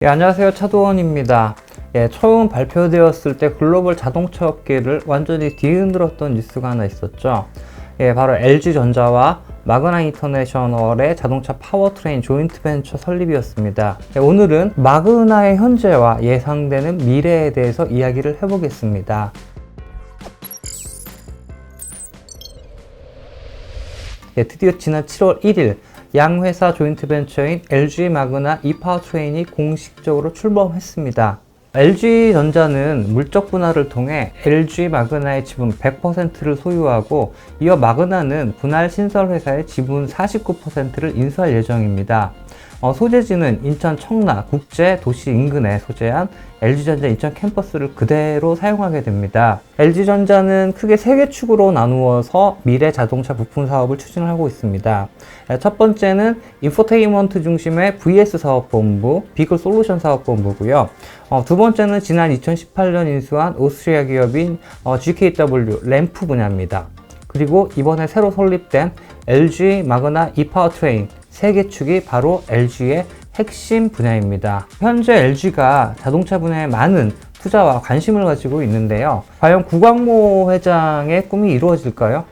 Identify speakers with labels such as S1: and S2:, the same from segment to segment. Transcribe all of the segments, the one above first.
S1: 안녕하세요. 차도원입니다. 처음 발표되었을 때 글로벌 자동차 업계를 완전히 뒤흔들었던 뉴스가 하나 있었죠. 바로 LG전자와 마그나 인터내셔널의 자동차 파워트레인 조인트 벤처 설립이었습니다. 오늘은 마그나의 현재와 예상되는 미래에 대해서 이야기를 해보겠습니다. 드디어 지난 7월 1일 양 회사 조인트 벤처인 LG 마그나 이파워트레인이 공식적으로 출범했습니다. LG전자는 물적 분할을 통해 LG 마그나의 지분 100%를 소유하고, 이어 마그나는 분할 신설 회사의 지분 49%를 인수할 예정입니다. 소재지는 인천 청라 국제 도시 인근에 소재한 LG전자 인천 캠퍼스를 그대로 사용하게 됩니다. LG전자는 크게 3개 축으로 나누어서 미래 자동차 부품 사업을 추진하고 있습니다. 첫 번째는 인포테인먼트 중심의 VS 사업본부, 비클 솔루션 사업본부고요. 두 번째는 지난 2018년 인수한 오스트리아 기업인 GKW 램프 분야입니다. 그리고 이번에 새로 설립된 LG 마그나 이파워트레인 3개 축이 바로 LG의 핵심 분야입니다. 현재 LG가 자동차 분야에 많은 투자와 관심을 가지고 있는데요. 과연 구광모 회장의 꿈이 이루어질까요?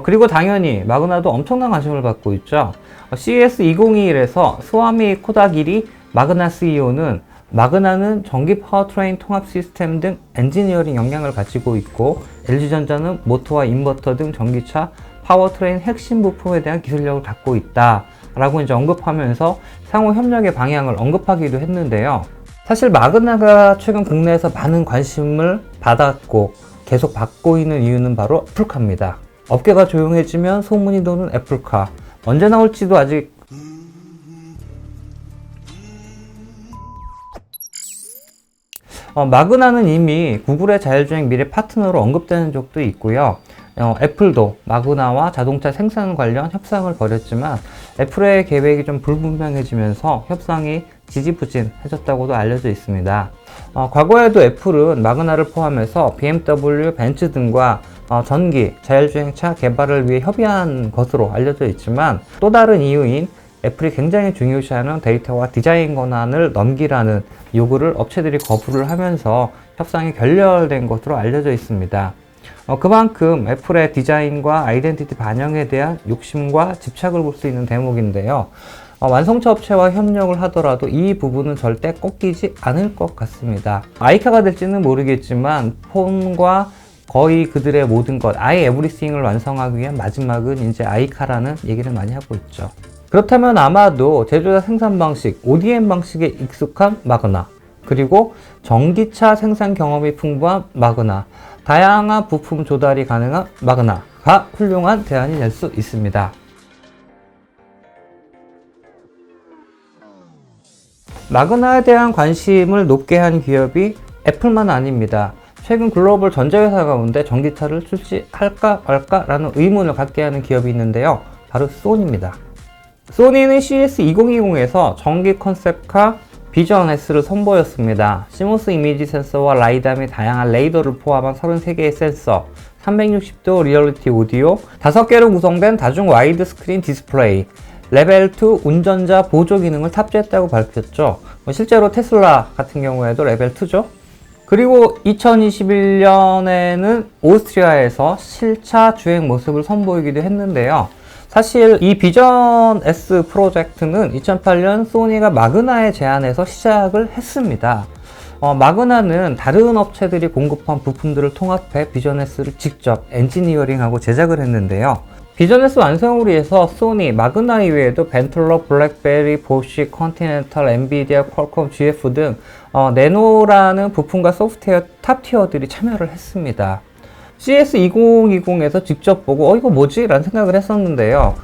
S1: 그리고 당연히 마그나도 엄청난 관심을 받고 있죠. CES 2021에서 스와미 코다기리 마그나 CEO는 마그나는 전기 파워트레인 통합 시스템 등 엔지니어링 역량을 가지고 있고, LG전자는 모터와 인버터 등 전기차 파워트레인 핵심 부품에 대한 기술력을 갖고 있다 라고 언급하면서 상호 협력의 방향을 언급하기도 했는데요. 사실 마그나가 최근 국내에서 많은 관심을 받았고 계속 받고 있는 이유는 바로 애플카입니다. 업계가 조용해지면 소문이 도는 애플카, 언제 나올지도 아직 마그나는 이미 구글의 자율주행 미래 파트너로 언급되는 적도 있고요. 애플도 마그나와 자동차 생산 관련 협상을 벌였지만 애플의 계획이 좀 불분명해지면서 협상이 지지부진해졌다고도 알려져 있습니다. 과거에도 애플은 마그나를 포함해서 BMW, 벤츠 등과 전기, 자율주행차 개발을 위해 협의한 것으로 알려져 있지만, 또 다른 이유인 애플이 굉장히 중요시하는 데이터와 디자인 권한을 넘기라는 요구를 업체들이 거부를 하면서 협상이 결렬된 것으로 알려져 있습니다. 그만큼 애플의 디자인과 아이덴티티 반영에 대한 욕심과 집착을 볼 수 있는 대목인데요. 완성차 업체와 협력을 하더라도 이 부분은 절대 꺾이지 않을 것 같습니다. 아이카가 될지는 모르겠지만 폰과 거의 그들의 모든 것, 아이 에브리싱을 완성하기 위한 마지막은 이제 아이카라는 얘기를 많이 하고 있죠. 그렇다면 아마도 제조자 생산 방식, ODM 방식에 익숙한 마그나, 그리고 전기차 생산 경험이 풍부한 마그나, 다양한 부품 조달이 가능한 마그나가 훌륭한 대안이 될 수 있습니다. 마그나에 대한 관심을 높게 한 기업이 애플만 아닙니다. 최근 글로벌 전자회사 가운데 전기차를 출시할까 말까라는 의문을 갖게 하는 기업이 있는데요. 바로 소니입니다. 소니는 CES 2020에서 전기 컨셉카 비전 S를 선보였습니다. 시모스 이미지 센서와 라이다 및 다양한 레이더를 포함한 33개의 센서, 360도 리얼리티 오디오, 5개로 구성된 다중 와이드 스크린 디스플레이, 레벨 2 운전자 보조 기능을 탑재했다고 밝혔죠. 실제로 테슬라 같은 경우에도 레벨 2죠. 그리고 2021년에는 오스트리아에서 실차 주행 모습을 선보이기도 했는데요. 사실 이 비전 S 프로젝트는 2008년 소니가 마그나에 제안해서 시작을 했습니다. 마그나는 다른 업체들이 공급한 부품들을 통합해 비전 S를 직접 엔지니어링하고 제작을 했는데요. 비전 S 완성을 위해서 소니, 마그나 이외에도 벤틀러, 블랙베리, 보쉬, 컨티넨탈, 엔비디아, 퀄컴, GF 등 네노라는 부품과 소프트웨어 탑티어들이 참여를 했습니다. CES 2020에서 직접 보고 이거 뭐지? 라는 생각을 했었는데요.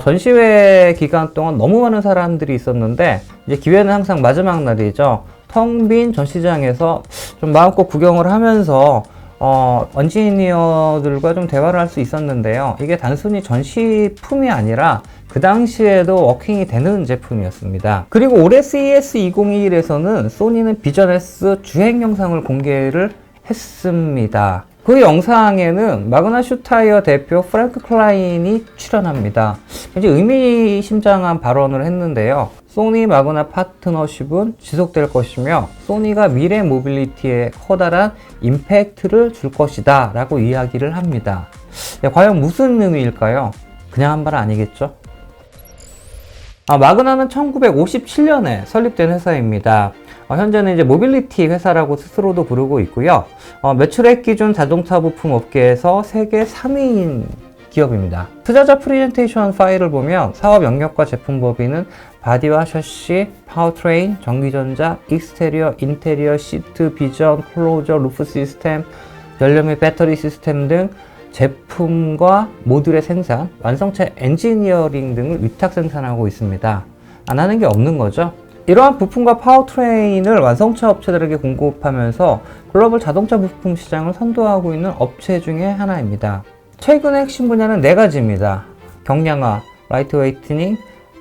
S1: 전시회 기간 동안 너무 많은 사람들이 있었는데 이제 기회는 항상 마지막 날이죠. 텅 빈 전시장에서 좀 마음껏 구경을 하면서 엔지니어들과 좀 대화를 할 수 있었는데요. 이게 단순히 전시품이 아니라 그 당시에도 워킹이 되는 제품이었습니다. 그리고 올해 CES 2021에서는 소니는 비전 S 주행 영상을 공개를 했습니다. 그 영상에는 마그나 슈타이어 대표 프랭크 클라인이 출연합니다. 굉장히 의미심장한 발언을 했는데요. 소니 마그나 파트너십은 지속될 것이며 소니가 미래 모빌리티에 커다란 임팩트를 줄 것이다 라고 이야기를 합니다. 과연 무슨 의미일까요? 그냥 한 말 아니겠죠? 마그나는 1957년에 설립된 회사입니다. 현재는 이제 모빌리티 회사라고 스스로도 부르고 있고요. 매출액 기준 자동차 부품 업계에서 세계 3위인 기업입니다. 투자자 프레젠테이션 파일을 보면 사업 영역과 제품 범위는 바디와 셔시, 파워트레인, 전기전자, 익스테리어, 인테리어, 시트, 비전, 클로저, 루프 시스템, 연료 및 배터리 시스템 등 제품과 모듈의 생산, 완성체 엔지니어링 등을 위탁 생산하고 있습니다. 안 하는 게 없는 거죠. 이러한 부품과 파워트레인을 완성차 업체들에게 공급하면서 글로벌 자동차 부품 시장을 선도하고 있는 업체 중에 하나입니다. 최근의 핵심 분야는 4가지입니다. 경량화, 라이트웨이트닝,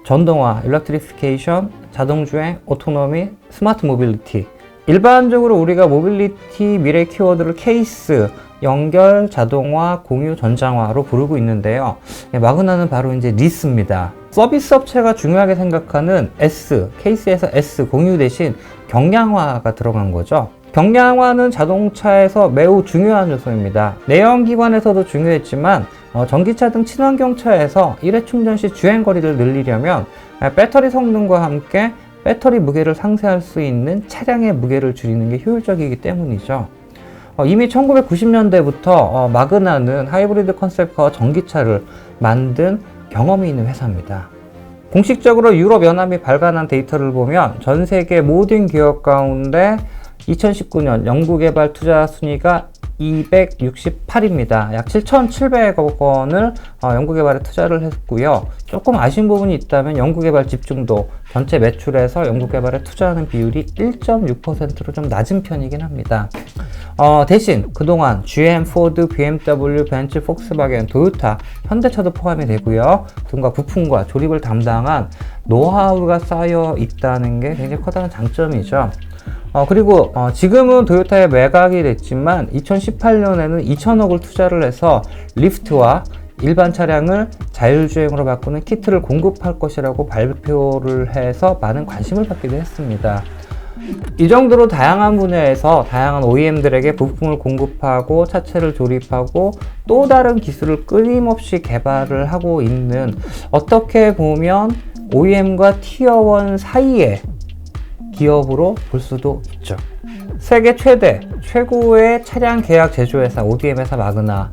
S1: 전동화, 일렉트리피케이션, 자동주행, 오토노미, 스마트 모빌리티. 일반적으로 우리가 모빌리티 미래 키워드를 케이스, 연결, 자동화, 공유, 전장화로 부르고 있는데요. 마그나는 바로 이제 리스입니다. 서비스 업체가 중요하게 생각하는 S, 케이스에서 S, 공유 대신 경량화가 들어간 거죠. 경량화는 자동차에서 매우 중요한 요소입니다. 내연기관에서도 중요했지만 전기차 등 친환경차에서 일회 충전 시 주행거리를 늘리려면 배터리 성능과 함께 배터리 무게를 상쇄할 수 있는 차량의 무게를 줄이는 게 효율적이기 때문이죠. 이미 1990년대부터 마그나는 하이브리드 컨셉카와 전기차를 만든 경험이 있는 회사입니다. 공식적으로 유럽연합이 발간한 데이터를 보면 전 세계 모든 기업 가운데 2019년 연구개발 투자 순위가 268입니다. 약 7,700억 원을 연구개발에 투자를 했고요. 조금 아쉬운 부분이 있다면 연구개발 집중도, 전체 매출에서 연구개발에 투자하는 비율이 1.6%로 좀 낮은 편이긴 합니다. 대신 그동안 GM, 포드, BMW, 벤츠, 폭스바겐, 토요타, 현대차도 포함이 되고요. 등과 부품과 조립을 담당한 노하우가 쌓여 있다는 게 굉장히 커다란 장점이죠. 그리고 지금은 토요타에 매각이 됐지만 2018년에는 2천억을 투자를 해서 리프트와 일반 차량을 자율주행으로 바꾸는 키트를 공급할 것이라고 발표를 해서 많은 관심을 받기도 했습니다. 이 정도로 다양한 분야에서 다양한 OEM들에게 부품을 공급하고 차체를 조립하고 또 다른 기술을 끊임없이 개발을 하고 있는, 어떻게 보면 OEM과 티어1 사이에 기업으로 볼 수도 있죠. 세계 최고의 차량 계약 제조회사 ODM회사 마그나,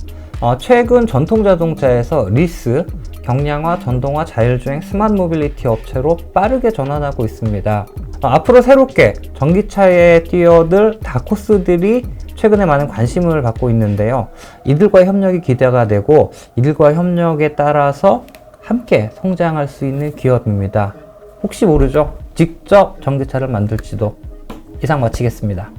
S1: 최근 전통 자동차에서 리스, 경량화, 전동화, 자율주행, 스마트 모빌리티 업체로 빠르게 전환하고 있습니다. 앞으로 새롭게 전기차에 뛰어들 다코스들이 최근에 많은 관심을 받고 있는데요. 이들과의 협력이 기대가 되고 이들과의 협력에 따라서 함께 성장할 수 있는 기업입니다. 혹시 모르죠? 직접 전기차를 만들지도. 이상 마치겠습니다.